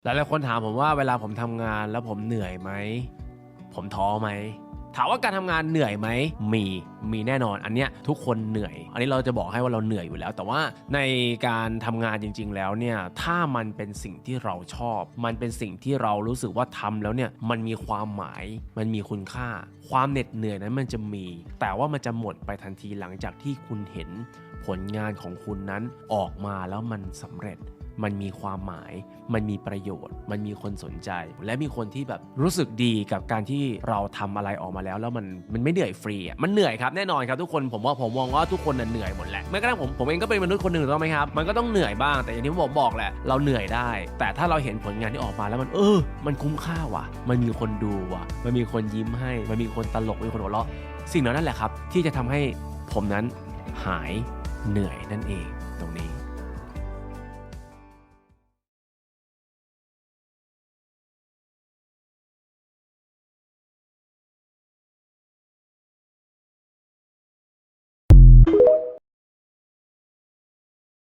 หลายๆคนถามผมว่าเวลาผมทำงานแล้วผมเหนื่อยไหมผมท้อไหมถามว่าการทำงานเหนื่อยไหมมีแน่นอนอันเนี้ยทุกคนเหนื่อยอันนี้เราจะบอกให้ว่าเราเหนื่อยอยู่แล้วแต่ว่าในการทำงานจริงๆแล้วเนี่ยถ้ามันเป็นสิ่งที่เราชอบมันเป็นสิ่งที่เรารู้สึกว่าทำแล้วเนี่ยมันมีความหมายมันมีคุณค่าความเหน็ดเหนื่อยนั้นมันจะมีแต่ว่ามันจะหมดไปทันทีหลังจากที่คุณเห็นผลงานของคุณนั้นออกมาแล้วมันสำเร็จมันมีความหมายมันมีประโยชน์มันมีคนสนใจและมีคนที่แบบรู้สึกดีกับการที่เราทำอะไรออกมาแล้วมันไม่เหนื่อยฟรีอ่ะมันเหนื่อยครับแน่นอนครับทุกคนผมมองว่าทุกคนน่ะเหนื่อยหมดแหละแม้กระทั่งผมเองก็เป็นมนุษย์คนหนึ่งถูกต้องไหมครับมันก็ต้องเหนื่อยบ้างแต่อย่างที่ผมบอกแหละเราเหนื่อยได้แต่ถ้าเราเห็นผลงานที่ออกมาแล้วมันคุ้มค่าว่ะมันมีคนดูว่ะมันมีคนยิ้มให้มันมีคนตลกมีคนหัวเราะสิ่งนั้นแหละครับที่จะทำให้ผมนั้นหายเหนื่อยนั่นเองตรงนี้